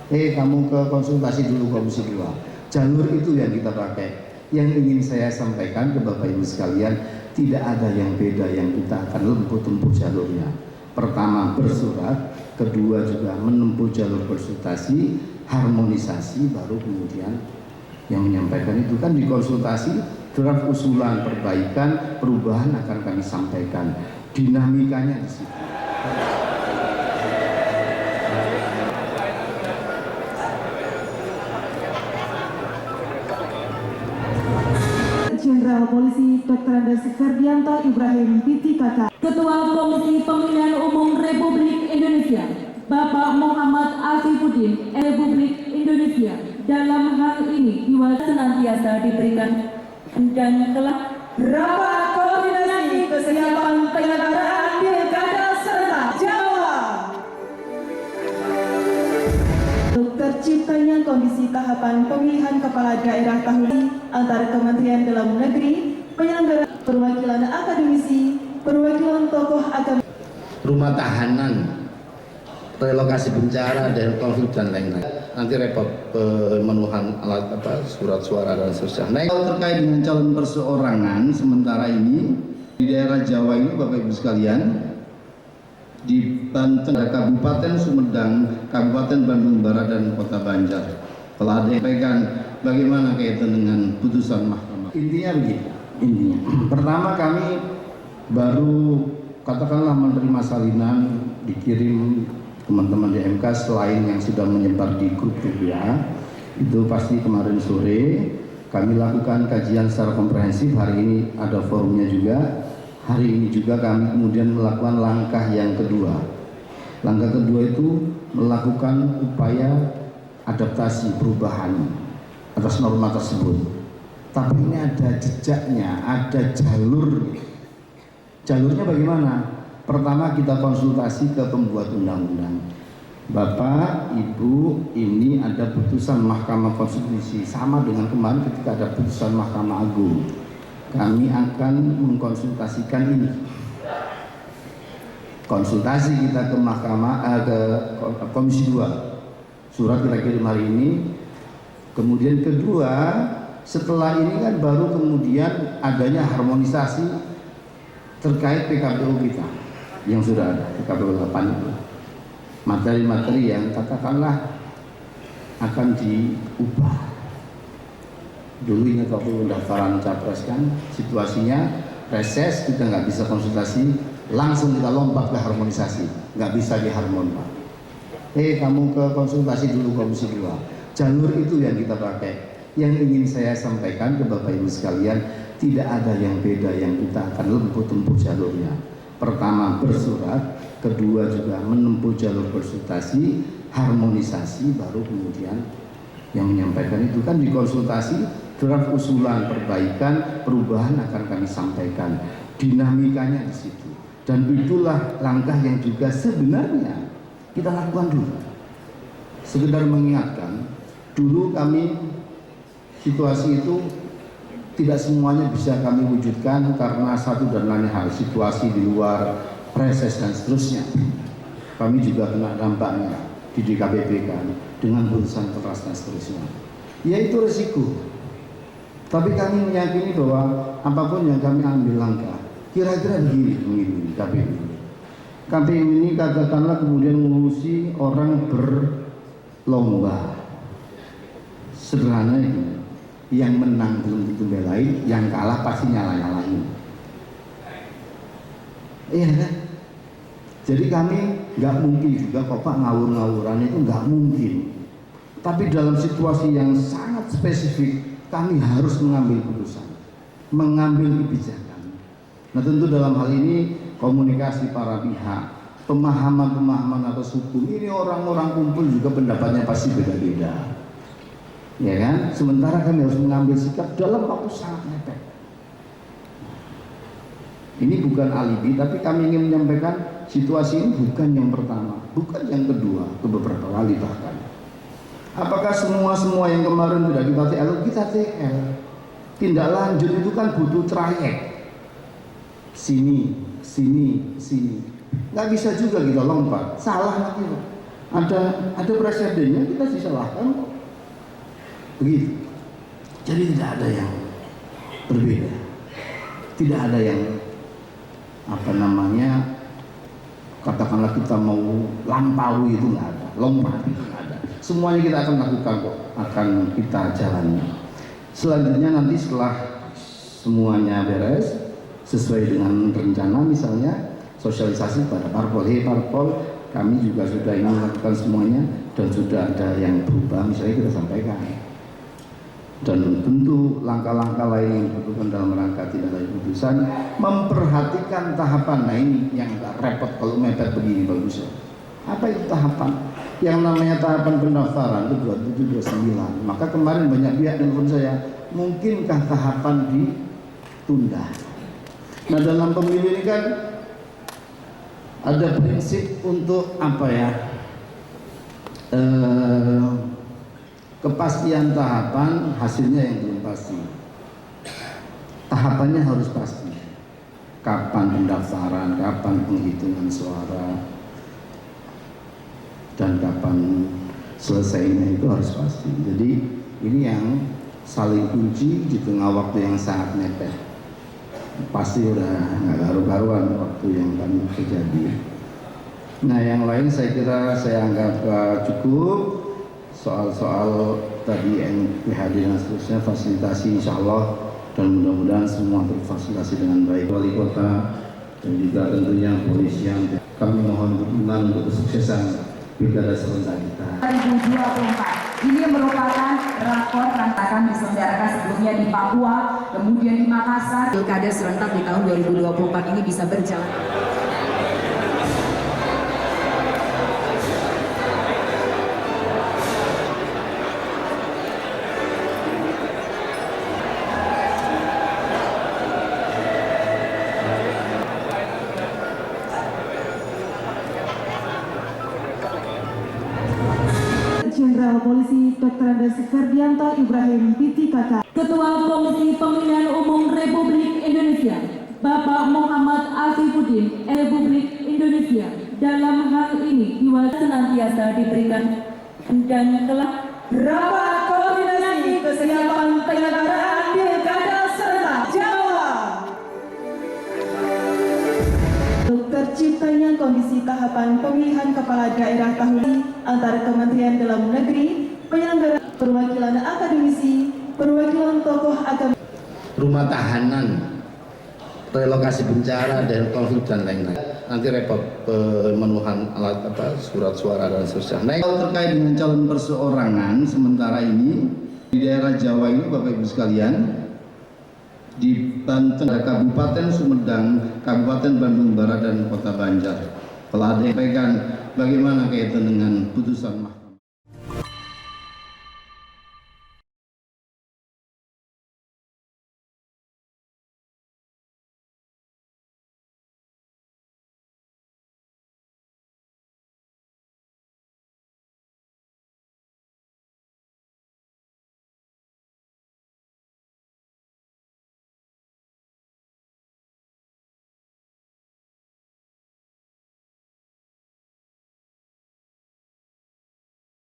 Kamu ke konsultasi dulu Komisi 2. Jalur itu yang kita pakai. Yang ingin saya sampaikan ke Bapak Ibu sekalian, tidak ada yang beda, yang kita akan tempuh jalurnya. Pertama bersurat, kedua juga menempuh jalur konsultasi, harmonisasi, baru kemudian yang menyampaikan itu kan dikonsultasi, draft usulan perbaikan, perubahan akan kami sampaikan. Dinamikanya di situ. Jenderal Polisi Dr. Andes Ferdianto Ibrahim PTKK, Ketua Komisi Pemilihan Umum Republik Indonesia, Bapak Muhammad Afifuddin, Republik Indonesia, dalam hal ini senantiasa diberikan dan telah Rapat Koordinasi Kesiapan Penyelenggaraan Pilkada Serentak Jawa. Terciptanya kondisi tahapan pemilihan kepala daerah tahun ini antara Kementerian Dalam Negeri, penyelenggara, perwakilan akademisi, perwakilan tokoh agama, rumah tahanan, relokasi bencana dan konflik dan lain-lain. Nanti repot pemenuhan alat surat suara dan seterusnya. Nah, terkait dengan calon perseorangan sementara ini di daerah Jawa ini Bapak Ibu sekalian, di Banten ada Kabupaten Sumedang, Kabupaten Bandung Barat dan Kota Banjar. Telah disampaikan bagaimana kaitan dengan putusan mahkamah. Intinya begini, pertama kami baru katakanlah menerima salinan dikirim teman-teman di MK selain yang sudah menyebar di grup WA, itu pasti kemarin sore kami lakukan kajian secara komprehensif. Hari ini ada forumnya juga. Hari ini juga kami kemudian melakukan langkah yang kedua. Langkah kedua itu melakukan upaya adaptasi perubahan atas norma tersebut. Tapi ini ada jejaknya, ada jalur. Jalurnya bagaimana? Pertama kita konsultasi ke pembuat undang-undang. Bapak, Ibu, ini ada putusan Mahkamah Konstitusi sama dengan kemarin ketika ada putusan Mahkamah Agung. Kami akan mengkonsultasikan ini. Konsultasi kita ke ke Komisi 2. Surat kita kirim hari ini. Kemudian kedua, setelah ini kan baru kemudian adanya harmonisasi terkait PKPU kita yang sudah ada, PKPU 8 itu. Materi-materi yang katakanlah akan diubah. Dulu ingat waktu pendaftaran capres kan situasinya reses, kita nggak bisa konsultasi, langsung kita lompat ke harmonisasi, nggak bisa diharmonkan. Kamu ke konsultasi dulu Komisi 2. Jalur itu yang kita pakai. Yang ingin saya sampaikan ke Bapak Ibu sekalian, tidak ada yang beda, yang kita akan tempuh jalurnya. Pertama bersurat, kedua juga menempuh jalur konsultasi, harmonisasi, baru kemudian yang menyampaikan itu kan dikonsultasi, draft usulan perbaikan, perubahan akan kami sampaikan. Dinamikanya di situ. Dan itulah langkah yang juga sebenarnya kita lakukan dulu. Sekedar mengingatkan, dulu kami situasi itu tidak semuanya bisa kami wujudkan karena satu dan lain hal, situasi di luar, reses dan seterusnya. Kami juga kena dampaknya di DKPP kan, dengan putusan keras dan seterusnya. Ya itu resiko. Tapi kami meyakini bahwa apapun yang kami ambil langkah, kira-kira begini KPU. KPU ini katakanlah kemudian mengurusi orang berlomba. Sederhana itu. Yang menang belum tentu belain, yang kalah pasti nyala-nyalain. Iya kan? Jadi kami nggak mungkin juga kok Pak ngawur-ngawuran itu nggak mungkin. Tapi dalam situasi yang sangat spesifik, kami harus mengambil keputusan, mengambil kebijakan. Nah tentu dalam hal ini komunikasi para pihak, pemahaman-pemahaman atas hukum ini orang-orang kumpul juga pendapatnya pasti beda-beda. Ya kan? Sementara kami harus mengambil sikap dalam waktu sangat mepet. Ini bukan alibi, tapi kami ingin menyampaikan situasi ini bukan yang pertama, bukan yang kedua, ke beberapa kali bahkan. Apakah semua yang kemarin tidak kita TL, kita TL. Tindak lanjut itu kan butuh trayek. Sini. Nggak bisa juga kita lompat, salah nanti. Ada presidennya, kita disalahkan kok. Begitu. Jadi tidak ada yang berbeda. Tidak ada yang katakanlah kita mau lampaui, itu nggak ada, lompat itu nggak ada. Semuanya kita akan lakukan kok, akan kita jalani. Selanjutnya nanti setelah semuanya beres sesuai dengan rencana, misalnya sosialisasi pada parpol, parpol kami juga sudah ingin melakukan semuanya dan sudah ada yang berubah, misalnya kita sampaikan. Dan tentu langkah-langkah lain yang dibutuhkan dalam rangka tidak lanjut putusan, memperhatikan tahapan. Nah ini yang agak repot kalau mepet begini bagus ya. Apa itu tahapan? Yang namanya tahapan pendaftaran itu 27-29. Maka kemarin banyak pihak telepon saya, mungkinkah tahapan ditunda? Nah dalam pemilu ini kan ada prinsip untuk kepastian tahapan, hasilnya yang belum pasti. Tahapannya harus pasti. Kapan pendaftaran, kapan penghitungan suara, dan kapan selesainya itu harus pasti. Jadi ini yang saling uji di tengah waktu yang sangat mepet. Pasti udah nggak karu-karuan waktu yang kami terjadi. Nah yang lain saya kira saya anggap cukup. Soal-soal tadi NPHD dan seterusnya fasilitasi insya Allah, dan mudah-mudahan semua terfasilitasi dengan baik. Wali kota dan juga tentunya kepolisian, kami mohon dukungan untuk kesuksesan pilkada serentak kita 2024. Ini merupakan rakor rantakan diselenggarakan sebelumnya di Papua, kemudian di Makassar. Pilkada serentak di tahun 2024 ini bisa berjalan. Jenderal Polisi Dr. Andes Ferdianto Ibrahim PTKK. Ketua Komisi Pemilihan Umum Republik Indonesia, Bapak Muhammad Asifuddin, Republik Indonesia, dalam hal ini senantiasa diberikan dan telah Rapat koordinasi kesiapan penyelenggaraan pilkada serentak Jawa. Terciptanya kondisi tahapan pemilihan kepala daerah tahun ini antara Kementerian Dalam Negeri, penyelenggara, perwakilan akademisi, perwakilan tokoh agama, rumah tahanan, relokasi bencana dan konflik dan lain-lain. Nanti repot pemenuhan alat surat suara dan seterusnya. Nah, kalau terkait dengan calon perseorangan sementara ini di daerah Jawa ini Bapak Ibu sekalian, di Banten, Kabupaten Sumedang, Kabupaten Bandung Barat dan Kota Banjar. Telah ada yang pegang bagaimana kaitan dengan putusan